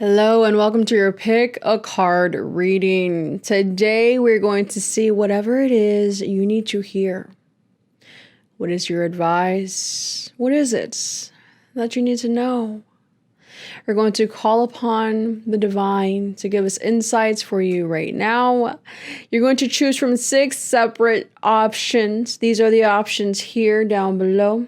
Hello and welcome to your pick a card reading. Today we're going to see whatever it is you need to hear. What is your advice? What is it that you need to know? We're going to call upon the divine to give us insights for you right now. You're going to choose from 6 separate options. These are the options here down below.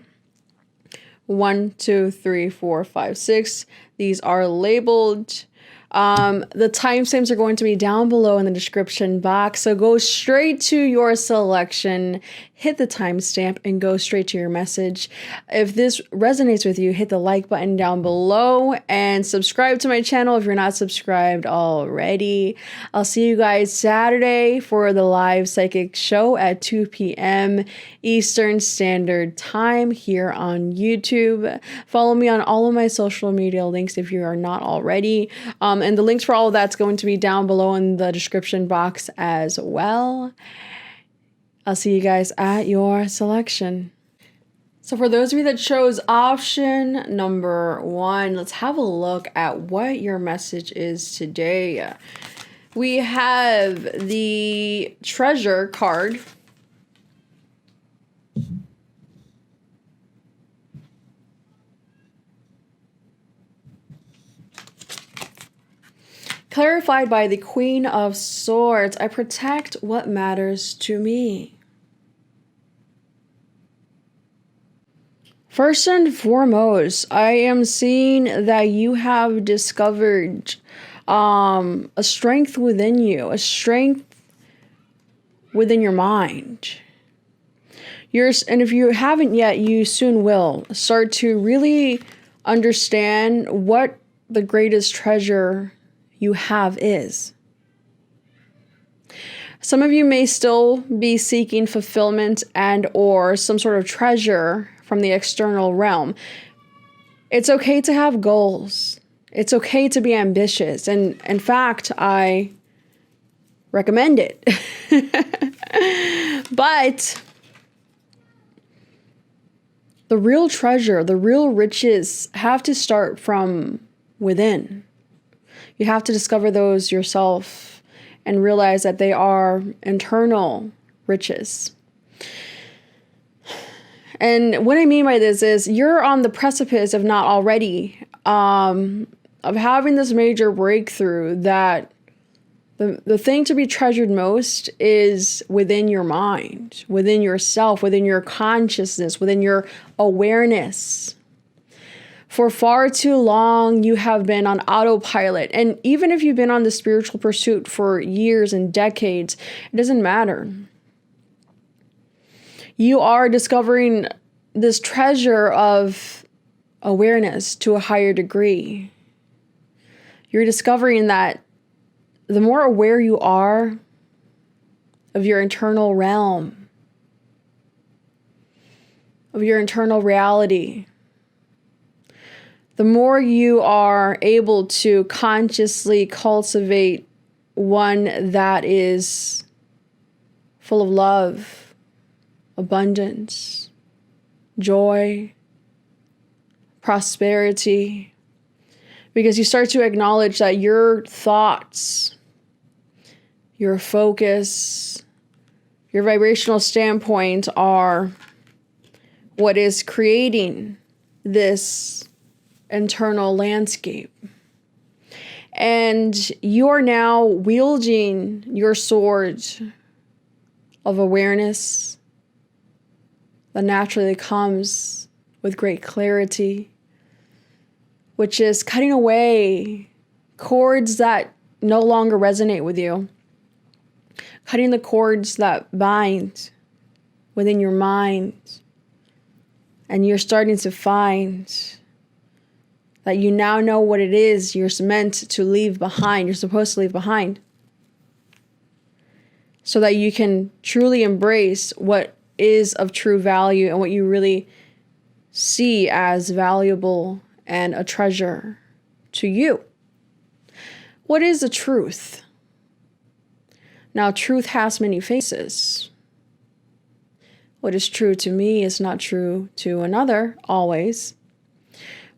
1, 2, 3, 4, 5, 6. These are labeled. The timestamps are going to be down below in the description box. So go straight to your selection, hit the timestamp, and go straight to your message. If this resonates with you, hit the like button down below and subscribe to my channel if you're not subscribed already. I'll see you guys Saturday for the live psychic show at 2 p.m. Eastern Standard Time here on YouTube. Follow me on all of my social media links if you are not already. And the links for all of that's going to be down below in the description box as well. I'll see you guys at your selection. So for those of you that chose option number 1, let's have a look at what your message is today. We have the Treasure card. Clarified by the Queen of Swords. I protect what matters to me. First and foremost, I am seeing that you have discovered a strength within you, a strength within your mind. And if you haven't yet, you soon will start to really understand what the greatest treasure you have is. Some of you may still be seeking fulfillment and or some sort of treasure from the external realm. It's okay to have goals. It's okay to be ambitious. And in fact, I recommend it. But the real treasure, the real riches have to start from within. You have to discover those yourself and realize that they are internal riches. And what I mean by this is you're on the precipice, if not already, of having this major breakthrough that the thing to be treasured most is within your mind, within yourself, within your consciousness, within your awareness. For far too long, you have been on autopilot. And even if you've been on the spiritual pursuit for years and decades, it doesn't matter. You are discovering this treasure of awareness to a higher degree. You're discovering that the more aware you are of your internal realm, of your internal reality, the more you are able to consciously cultivate one that is full of love, abundance, joy, prosperity, because you start to acknowledge that your thoughts, your focus, your vibrational standpoint are what is creating this internal landscape. And you are now wielding your sword of awareness that naturally comes with great clarity, which is cutting away cords that no longer resonate with you, cutting the cords that bind within your mind, and you're starting to find that you now know what it is you're meant to leave behind, you're supposed to leave behind, so that you can truly embrace what is of true value and what you really see as valuable and a treasure to you. What is the truth? Now, truth has many faces. What is true to me is not true to another, always.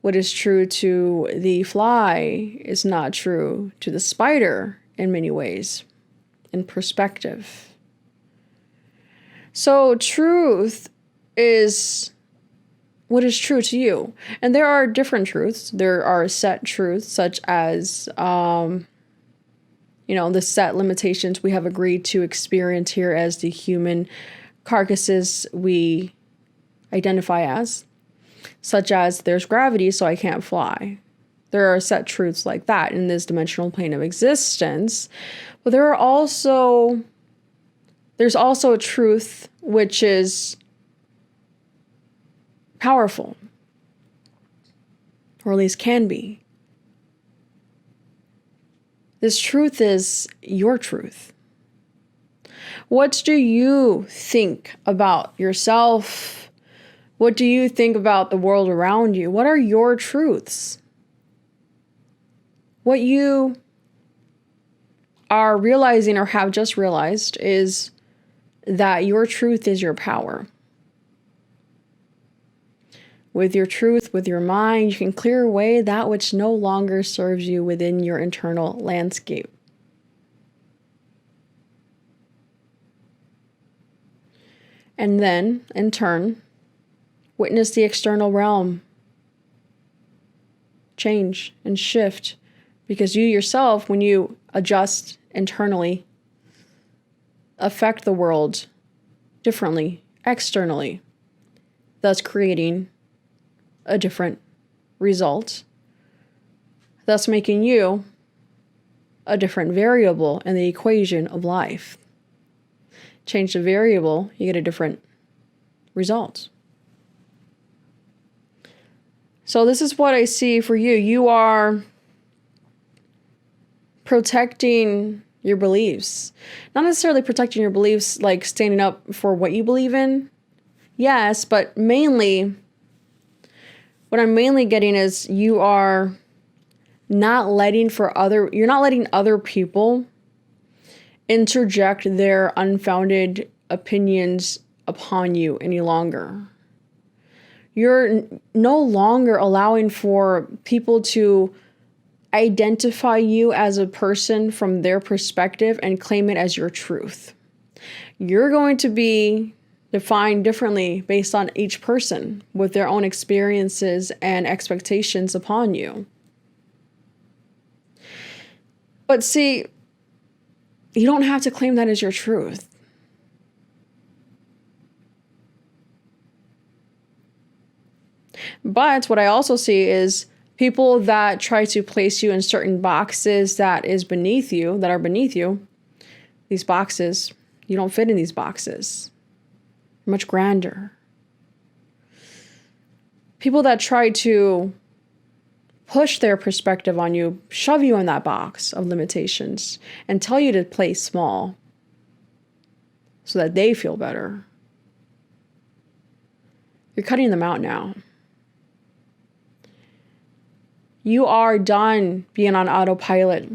What is true to the fly is not true to the spider in many ways, in perspective. So truth is what is true to you. And there are different truths. There are set truths, such as, the set limitations we have agreed to experience here as the human carcasses we identify as, such as there's gravity, so I can't fly. There are set truths like that in this dimensional plane of existence. But there's also a truth which is powerful, or at least can be. This truth is your truth. What do you think about yourself? What do you think about the world around you? What are your truths? What you are realizing or have just realized is that your truth is your power. With your truth, with your mind, you can clear away that which no longer serves you within your internal landscape. And then, in turn, witness the external realm change and shift, because you yourself, when you adjust internally, affect the world differently externally, thus creating a different result, thus making you a different variable in the equation of life. Change the variable, you get a different result. So this is what I see for you. You are protecting your beliefs. Not necessarily protecting your beliefs like standing up for what you believe in. Yes, but mainly, what I'm mainly getting is you're not letting other people interject their unfounded opinions upon you any longer. You're no longer allowing for people to identify you as a person from their perspective and claim it as your truth. You're going to be defined differently based on each person with their own experiences and expectations upon you. But see, you don't have to claim that as your truth. But what I also see is people that try to place you in certain boxes that are beneath you. These boxes, you don't fit in these boxes. You're much grander. People that try to push their perspective on you, shove you in that box of limitations, and tell you to play small so that they feel better. You're cutting them out now. You are done being on autopilot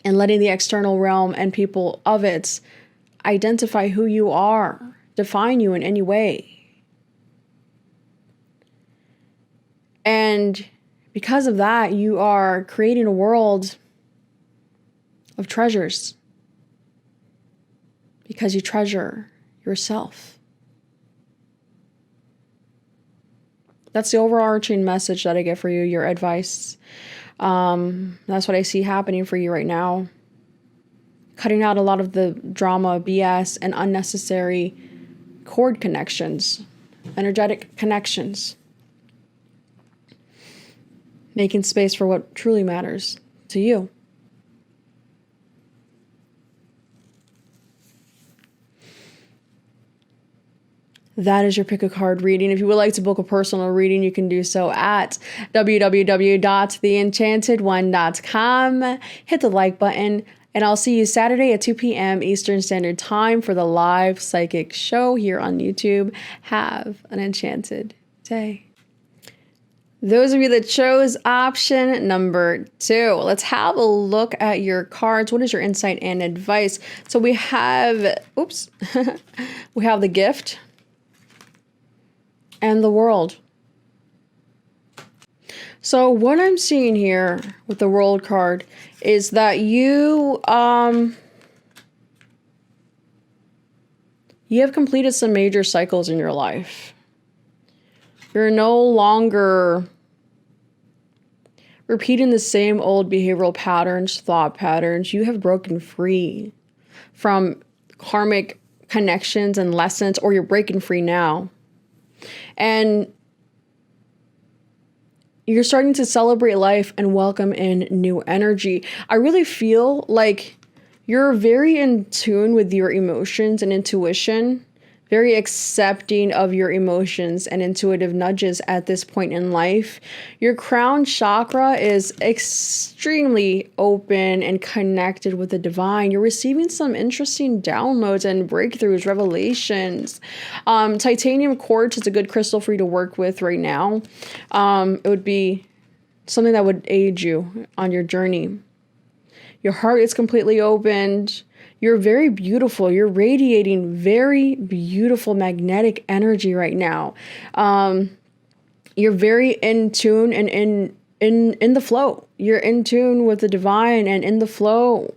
and letting the external realm and people of it identify who you are, define you in any way. And because of that, you are creating a world of treasures because you treasure yourself. That's the overarching message that I get for you, your advice. That's what I see happening for you right now. Cutting out a lot of the drama, BS, and unnecessary cord connections, energetic connections. Making space for what truly matters to you. That is your pick a card reading. If you would like to book a personal reading, you can do so at www.theenchantedone.com. Hit the like button, and I'll see you Saturday at 2 p.m. Eastern Standard Time for the live psychic show here on YouTube. Have an enchanted day. Those of you that chose option number 2, let's have a look at your cards. What is your insight and advice? So we have, we have the Gift and the World. So what I'm seeing here with the World card is that you have completed some major cycles in your life. You're no longer repeating the same old behavioral patterns, thought patterns. You have broken free from karmic connections and lessons, or you're breaking free now. And you're starting to celebrate life and welcome in new energy. I really feel like you're very in tune with your emotions and intuition, very accepting of your emotions and intuitive nudges at this point in life. Your crown chakra is extremely open and connected with the divine. You're receiving some interesting downloads and breakthroughs, revelations. Titanium quartz is a good crystal for you to work with right now. It would be something that would aid you on your journey. Your heart is completely opened. You're very beautiful. You're radiating very beautiful magnetic energy right now. You're very in tune and in the flow. You're in tune with the divine and in the flow.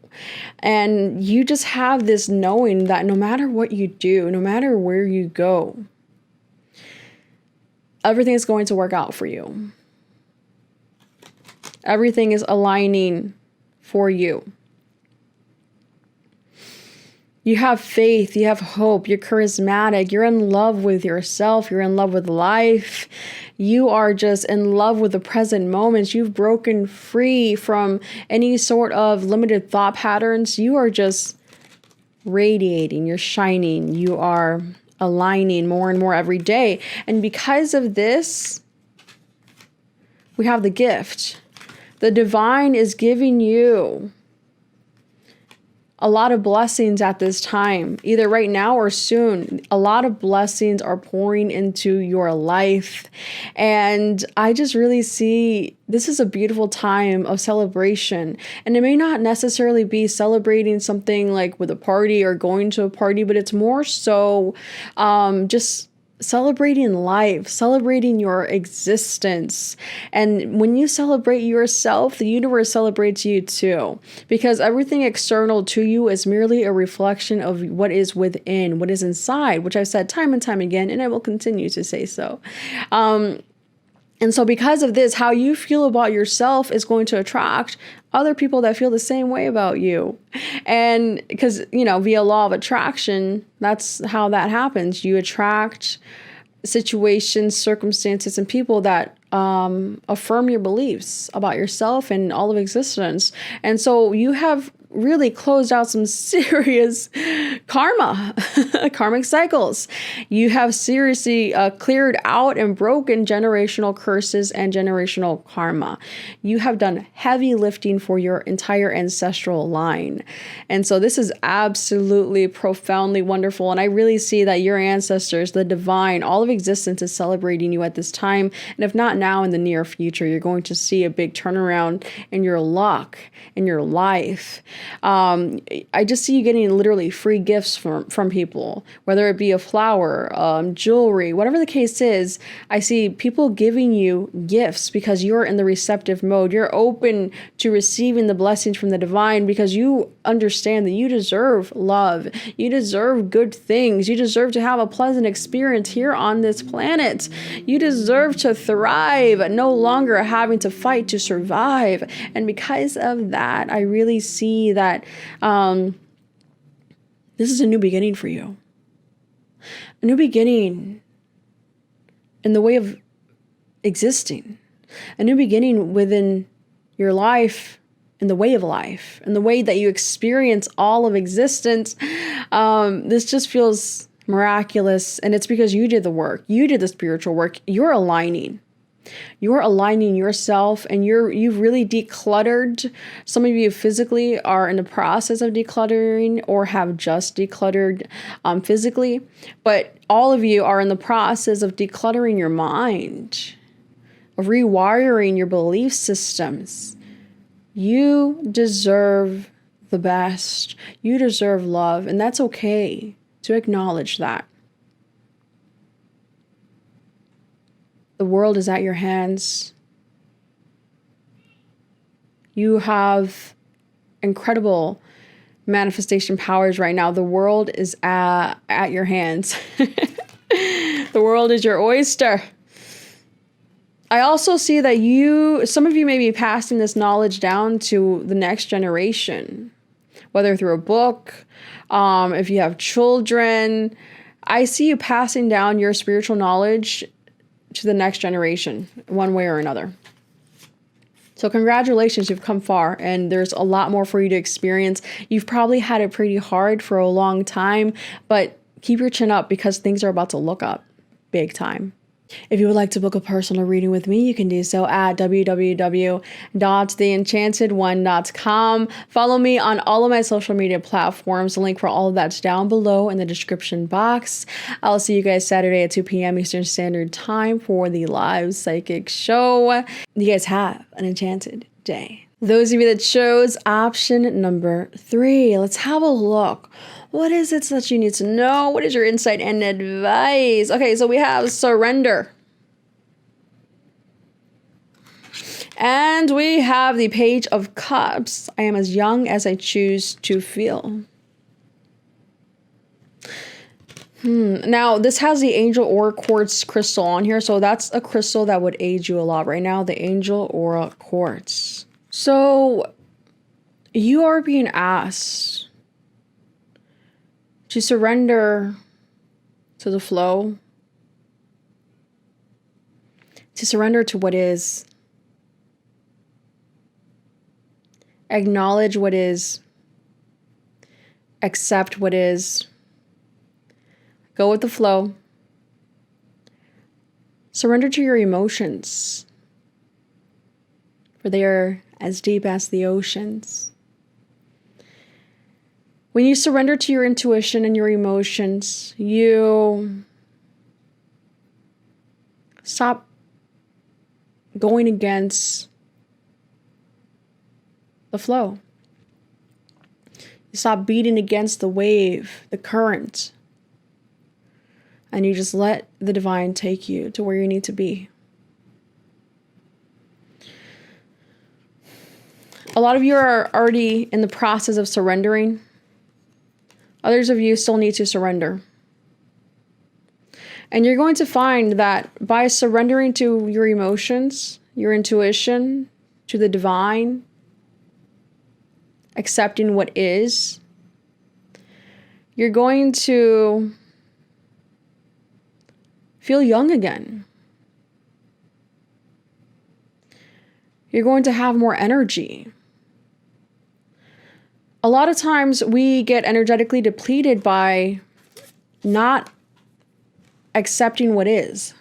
And you just have this knowing that no matter what you do, no matter where you go, everything is going to work out for you. Everything is aligning for you. You have faith, you have hope, you're charismatic, you're in love with yourself, you're in love with life. You are just in love with the present moments. You've broken free from any sort of limited thought patterns. You are just radiating, you're shining, you are aligning more and more every day. And because of this, we have the gift. The divine is giving you a lot of blessings at this time, either right now or soon. A lot of blessings are pouring into your life. And I just really see this is a beautiful time of celebration. And it may not necessarily be celebrating something like with a party or going to a party, but it's more so just celebrating life, celebrating your existence. And when you celebrate yourself, the universe celebrates you too, because everything external to you is merely a reflection of what is within, what is inside, which I've said time and time again, and I will continue to say so. And so because of this, how you feel about yourself is going to attract other people that feel the same way about you. And because, via law of attraction, that's how that happens. You attract situations, circumstances, and people that affirm your beliefs about yourself and all of existence. And so you have really closed out some serious karmic cycles. You have seriously cleared out and broken generational curses and generational karma. You have done heavy lifting for your entire ancestral line. And so this is absolutely profoundly wonderful. And I really see that your ancestors, the divine, all of existence is celebrating you at this time. And if not now, in the near future, you're going to see a big turnaround in your luck, in your life. I just see you getting literally free gifts from people, whether it be a flower, jewelry, whatever the case is. I see people giving you gifts because you're in the receptive mode. You're open to receiving the blessings from the divine because you understand that you deserve love. You deserve good things. You deserve to have a pleasant experience here on this planet. You deserve to thrive, no longer having to fight to survive. And because of that, I really see that this is a new beginning for you. A new beginning in the way of existing. A new beginning within your life, in the way of life, in the way that you experience all of existence. This just feels miraculous. And it's because you did the work. You did the spiritual work. You're aligning. You're aligning yourself and you've really decluttered. Some of you physically are in the process of decluttering or have just decluttered physically. But all of you are in the process of decluttering your mind, of rewiring your belief systems. You deserve the best. You deserve love. And that's okay to acknowledge that. The world is at your hands. You have incredible manifestation powers right now. The world is at your hands. The world is your oyster. I also see that some of you may be passing this knowledge down to the next generation, whether through a book, if you have children. I see you passing down your spiritual knowledge to the next generation, one way or another. So congratulations, you've come far, and there's a lot more for you to experience. You've probably had it pretty hard for a long time, but keep your chin up because things are about to look up big time. If you would like to book a personal reading with me, you can do so at www.theenchantedone.com. Follow me on all of my social media platforms. The link for all of that's down below in the description box. I'll see you guys Saturday at 2 p.m. Eastern Standard Time for the live psychic show. You guys have an enchanted day. Those of you that chose option number 3, let's have a look. What is it that you need to know? What is your insight and advice? Okay, so we have surrender. And we have the Page of Cups. I am as young as I choose to feel. Now, this has the Angel Aura Quartz crystal on here. So that's a crystal that would aid you a lot right now. The Angel Aura Quartz. So you are being asked to surrender to the flow, to surrender to what is, acknowledge what is, accept what is, go with the flow, surrender to your emotions, for they are as deep as the oceans. When you surrender to your intuition and your emotions, you stop going against the flow. You stop beating against the wave, the current, and you just let the divine take you to where you need to be. A lot of you are already in the process of surrendering. Others of you still need to surrender. And you're going to find that by surrendering to your emotions, your intuition, to the divine, accepting what is, you're going to feel young again. You're going to have more energy. A lot of times we get energetically depleted by not accepting what is,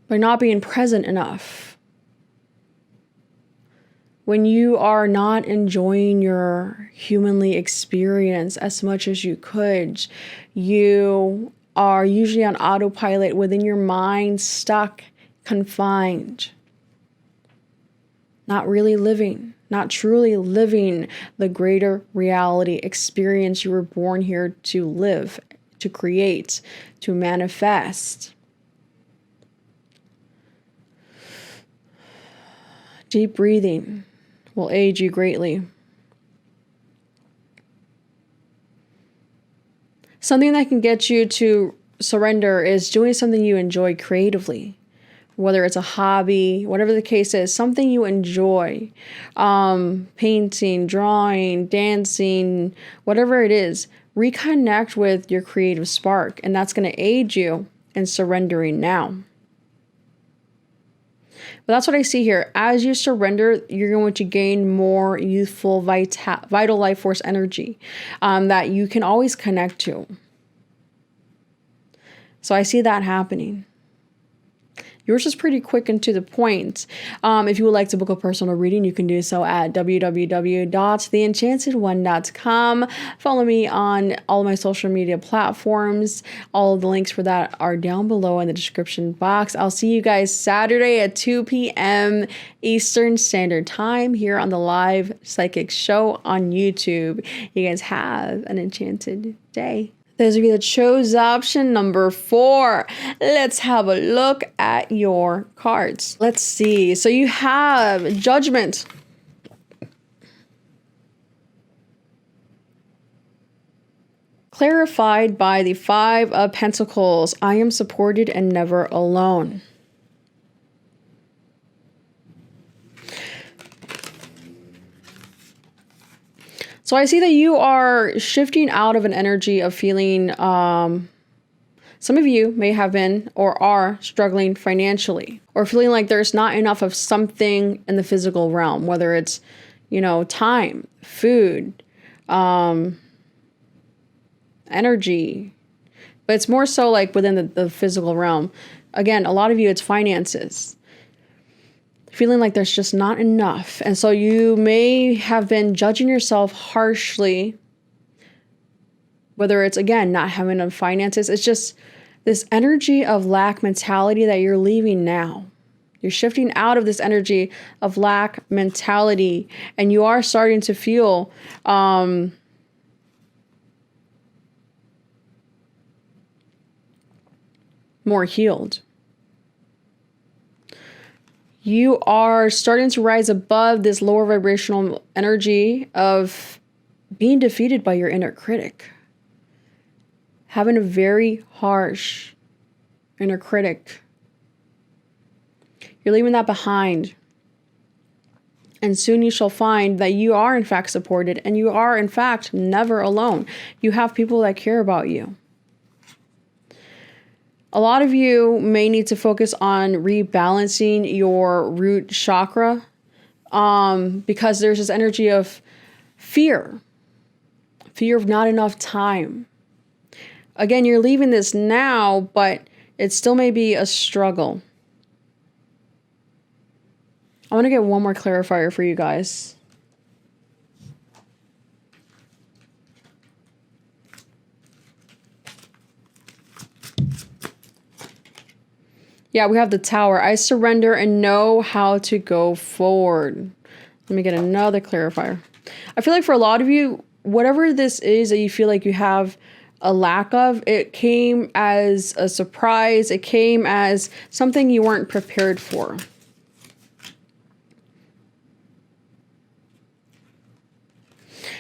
by not being present enough. When you are not enjoying your humanly experience as much as you could, you are usually on autopilot within your mind, stuck, confined. Not really living, not truly living the greater reality experience you were born here to live, to create, to manifest. Deep breathing will aid you greatly. Something that can get you to surrender is doing something you enjoy creatively. Whether it's a hobby, whatever the case is, something you enjoy, painting, drawing, dancing, whatever it is, reconnect with your creative spark, and that's going to aid you in surrendering now. But that's what I see here. As you surrender, you're going to gain more youthful, vital life force energy that you can always connect to. So I see that happening. Yours is pretty quick and to the point. If you would like to book a personal reading, you can do so at www.theenchantedone.com. Follow me on all of my social media platforms. All of the links for that are down below in the description box. I'll see you guys Saturday at 2 p.m. Eastern Standard Time here on the live psychic show on YouTube. You guys have an enchanted day. Those of you that chose option number 4, let's have a look at your cards. Let's see. So you have Judgment. Clarified by the 5 of Pentacles. I am supported and never alone. So I see that you are shifting out of an energy of feeling, some of you may have been or are struggling financially, or feeling like there's not enough of something in the physical realm, whether it's, time, food, energy, but it's more so like within the physical realm. Again, a lot of you, it's finances. Feeling like there's just not enough. And so you may have been judging yourself harshly, whether it's, again, not having enough finances. It's just this energy of lack mentality that you're leaving now. You're shifting out of this energy of lack mentality, and you are starting to feel more healed. You are starting to rise above this lower vibrational energy of being defeated by your inner critic. Having a very harsh inner critic. You're leaving that behind. And soon you shall find that you are in fact supported, and you are in fact never alone. You have people that care about you. A lot of you may need to focus on rebalancing your root chakra because there's this energy of fear of not enough time. Again, you're leaving this now, but it still may be a struggle. I want to get one more clarifier for you guys. Yeah, we have the Tower. I surrender and know how to go forward. Let me get another clarifier. I feel like for a lot of you, whatever this is that you feel like you have a lack of, it came as a surprise. It came as something you weren't prepared for.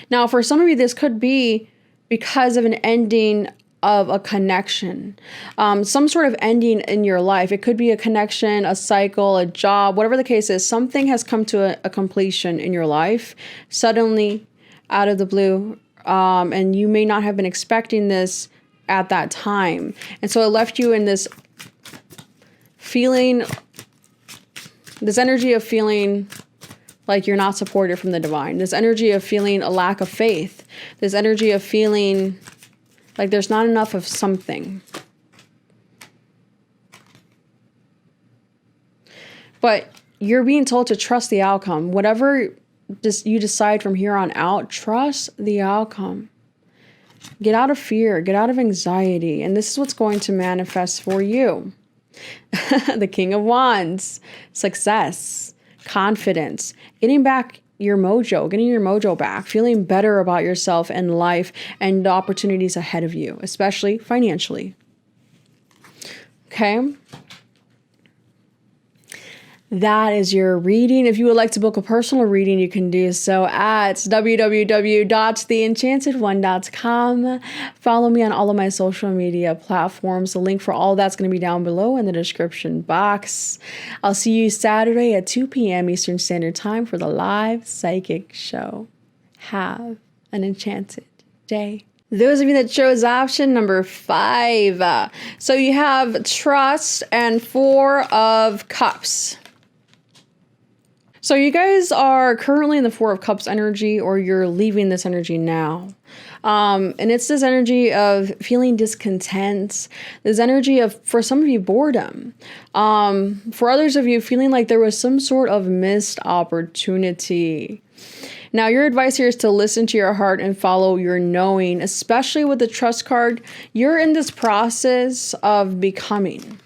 Now, for some of you, this could be because of an ending of a connection, some sort of ending in your life. It could be a connection, a cycle, a job, whatever the case is. Something has come to a completion in your life suddenly, out of the blue, and you may not have been expecting this at that time. And so it left you in this feeling, this energy of feeling like you're not supported from the divine, this energy of feeling a lack of faith, this energy of feeling like there's not enough of something. But you're being told to trust the outcome. Whatever you decide from here on out, trust the outcome. Get out of fear, get out of anxiety. And this is what's going to manifest for you. The King of Wands, success, confidence, getting back your mojo, getting your mojo back, feeling better about yourself and life and the opportunities ahead of you, especially financially. Okay. That is your reading. If you would like to book a personal reading, you can do so at www.theenchantedone.com. Follow me on all of my social media platforms. The link for all that's going to be down below in the description box. I'll see you Saturday at 2 p.m. Eastern Standard Time for the live psychic show. Have an enchanted day. Those of you that chose option number 5. So you have trust and 4 of cups. So you guys are currently in the 4 of Cups energy, or you're leaving this energy now. And it's this energy of feeling discontent, this energy of, for some of you, boredom. For others of you, feeling like there was some sort of missed opportunity. Now, your advice here is to listen to your heart and follow your knowing, especially with the trust card. You're in this process of becoming.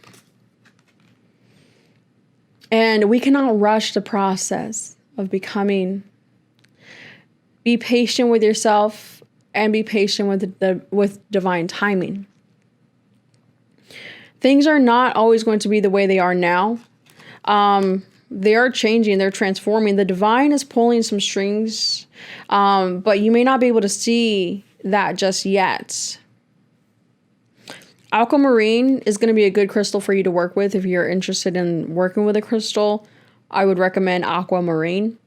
And we cannot rush the process of becoming. Be patient with yourself. and be patient with divine timing. Things are not always going to be the way they are now. They are changing, they're transforming. The divine is pulling some strings, but you may not be able to see that just yet. Aquamarine is going to be a good crystal for you to work with if you're interested in working with a crystal. I would recommend aquamarine.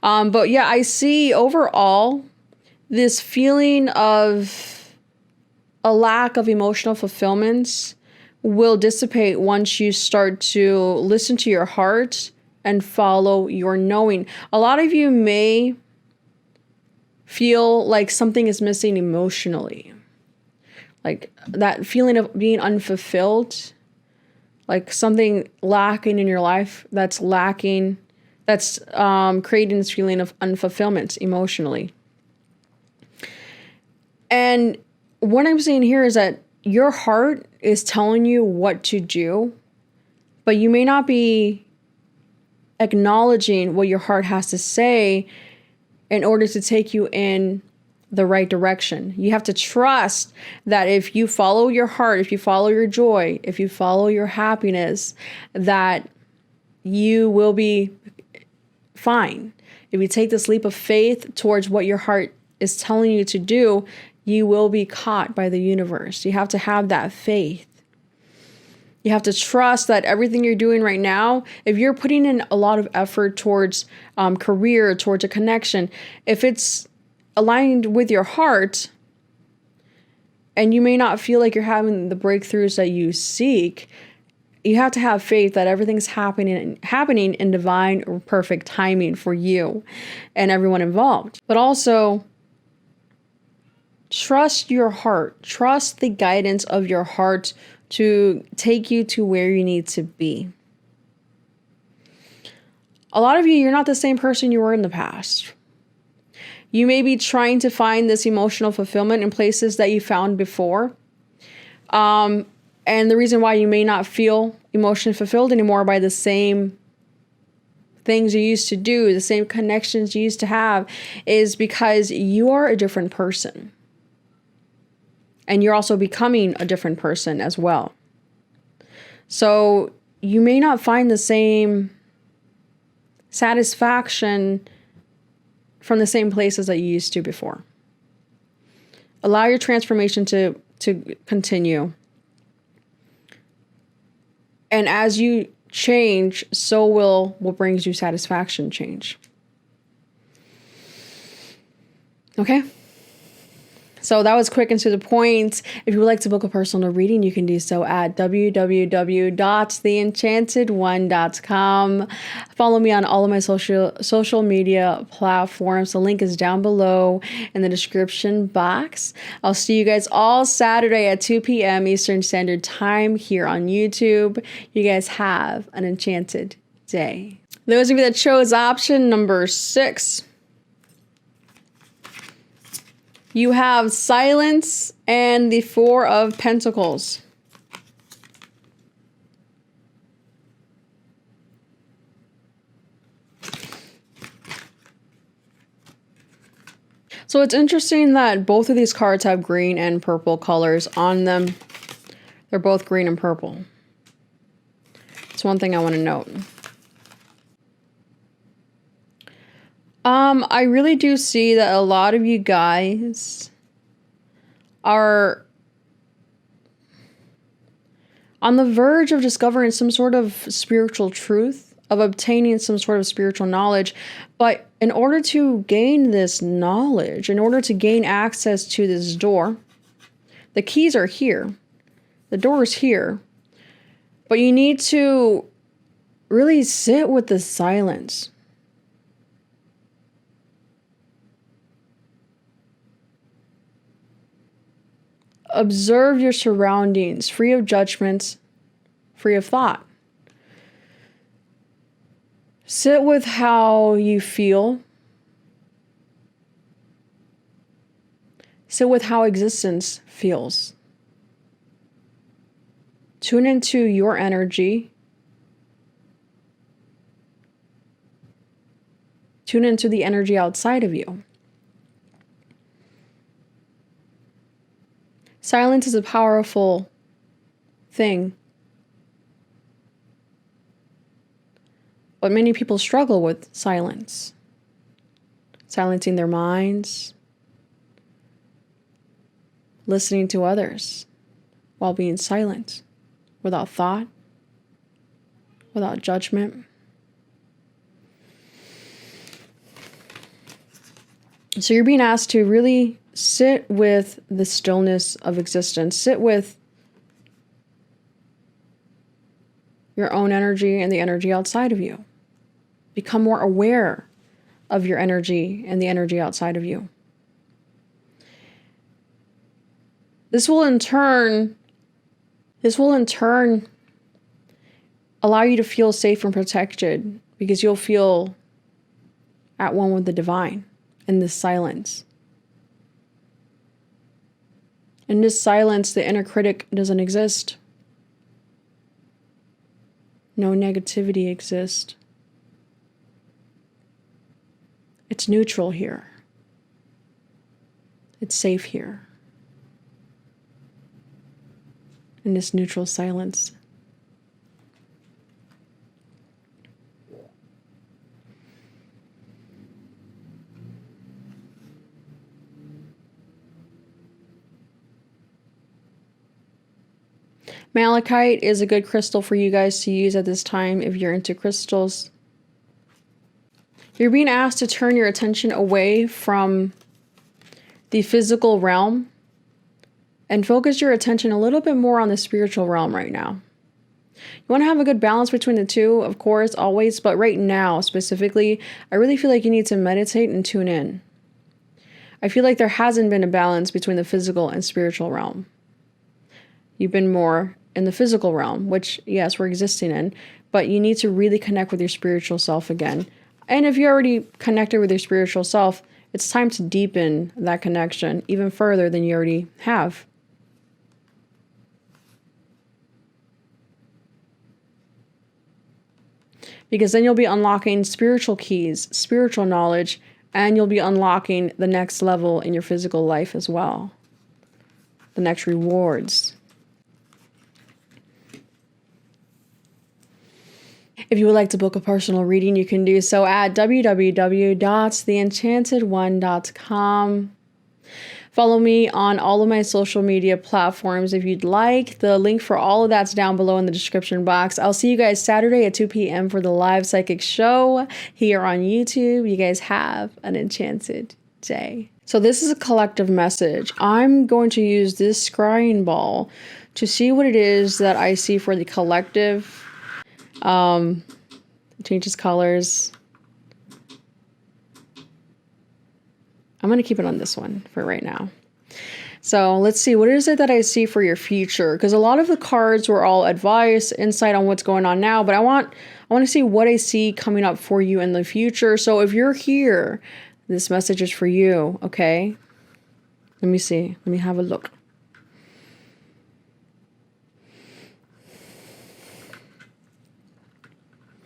But yeah, I see overall this feeling of a lack of emotional fulfillment will dissipate once you start to listen to your heart and follow your knowing. A lot of you may feel like something is missing emotionally. Like that feeling of being unfulfilled, like something lacking in your life that's lacking, that's creating this feeling of unfulfillment emotionally. And what I'm saying here is that your heart is telling you what to do, but you may not be acknowledging what your heart has to say in order to take you in the right direction. You have to trust that if you follow your heart, if you follow your joy, if you follow your happiness, that you will be fine. If you take this leap of faith towards what your heart is telling you to do, you will be caught by the universe. You have to have that faith. You have to trust that everything you're doing right now, if you're putting in a lot of effort towards career, towards a connection, if it's aligned with your heart, and you may not feel like you're having the breakthroughs that you seek, you have to have faith that everything's happening in divine or perfect timing for you and everyone involved. But also, trust your heart. Trust the guidance of your heart to take you to where you need to be. A lot of you, you're not the same person you were in the past. You may be trying to find this emotional fulfillment in places that you found before. And the reason why you may not feel emotionally fulfilled anymore by the same things you used to do, the same connections you used to have, is because you are a different person. And you're also becoming a different person as well. So you may not find the same satisfaction from the same places that you used to before. Allow your transformation to continue. And as you change, so will what brings you satisfaction change. Okay? So that was quick and to the point. If you would like to book a personal reading, you can do so at www.theenchantedone.com. Follow me on all of my social media platforms. The link is down below in the description box. I'll see you guys all Saturday at 2 p.m. Eastern Standard Time here on YouTube. You guys have an enchanted day. Those of you that chose option number 6, you have silence and the 4 of Pentacles. So it's interesting that both of these cards have green and purple colors on them. They're both green and purple. It's one thing I want to note. I really do see that a lot of you guys are on the verge of discovering some sort of spiritual truth, of obtaining some sort of spiritual knowledge. But in order to gain this knowledge, in order to gain access to this door, the keys are here. The door is here. But you need to really sit with the silence. Observe your surroundings, free of judgments, free of thought. Sit with how you feel. Sit with how existence feels. Tune into your energy. Tune into the energy outside of you. Silence is a powerful thing. But many people struggle with silence. Silencing their minds, listening to others while being silent, without thought, without judgment. So you're being asked to really sit with the stillness of existence. Sit with your own energy and the energy outside of you. Become more aware of your energy and the energy outside of you. This will in turn allow you to feel safe and protected, because you'll feel at one with the divine in this silence. In this silence, the inner critic doesn't exist. No negativity exists. It's neutral here. It's safe here. In this neutral silence. Malachite is a good crystal for you guys to use at this time if you're into crystals. You're being asked to turn your attention away from the physical realm and focus your attention a little bit more on the spiritual realm right now. You want to have a good balance between the two, of course, always, but right now specifically, I really feel like you need to meditate and tune in. I feel like there hasn't been a balance between the physical and spiritual realm. You've been more in the physical realm, which, yes, we're existing in, but you need to really connect with your spiritual self again. And if you're already connected with your spiritual self, it's time to deepen that connection even further than you already have. Because then you'll be unlocking spiritual keys, spiritual knowledge, and you'll be unlocking the next level in your physical life as well. The next rewards. If you would like to book a personal reading, you can do so at www.theenchantedone.com. Follow me on all of my social media platforms if you'd like. The link for all of that's down below in the description box. I'll see you guys Saturday at 2 p.m. for the live psychic show here on YouTube. You guys have an enchanted day. So this is a collective message. I'm going to use this scrying ball to see what it is that I see for the collective. It changes colors. I'm going to keep it on this one for right now. So let's see, what is it that I see for your future? Because a lot of the cards were all advice, insight on what's going on now, but I want to see what I see coming up for you in the future. So if you're here, this message is for you, okay? Let me see. Let me have a look.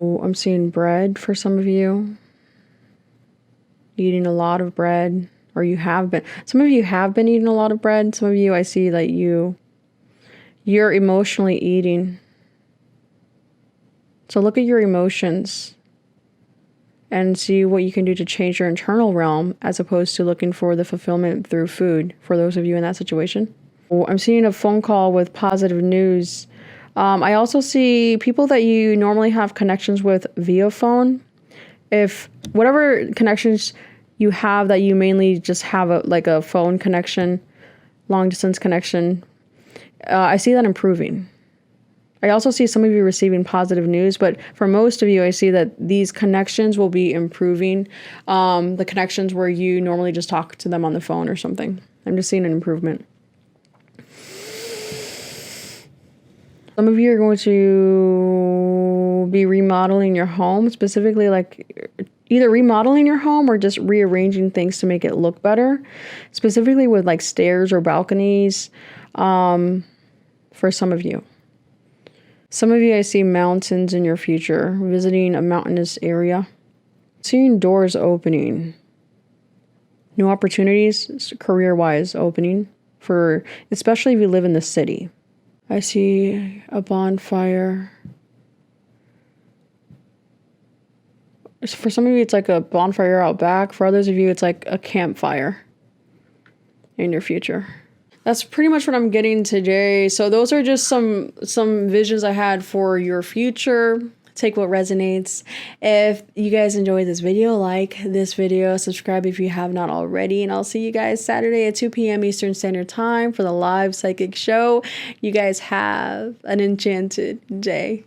Oh, I'm seeing bread for some of you. Eating a lot of bread, or you have been. Some of you have been eating a lot of bread. Some of you, I see that you're emotionally eating. So look at your emotions and see what you can do to change your internal realm as opposed to looking for the fulfillment through food for those of you in that situation. Oh, I'm seeing a phone call with positive news. I also see people that you normally have connections with via phone. If whatever connections you have that you mainly just have a phone connection, long distance connection, I see that improving. I also see some of you receiving positive news, but for most of you, I see that these connections will be improving. The connections where you normally just talk to them on the phone or something. I'm just seeing an improvement. Some of you are going to be remodeling your home, specifically like either remodeling your home or just rearranging things to make it look better, specifically with like stairs or balconies for some of you. Some of you, I see mountains in your future, visiting a mountainous area, seeing doors opening, new opportunities career-wise opening for especially if you live in the city. I see a bonfire. For some of you, it's like a bonfire out back. For others of you, it's like a campfire in your future. That's pretty much what I'm getting today. So those are just some visions I had for your future. Take what resonates. If you guys enjoyed this video, like this video, subscribe if you have not already, and I'll see you guys Saturday at 2 p.m. Eastern Standard Time for the live psychic show. You guys have an enchanted day.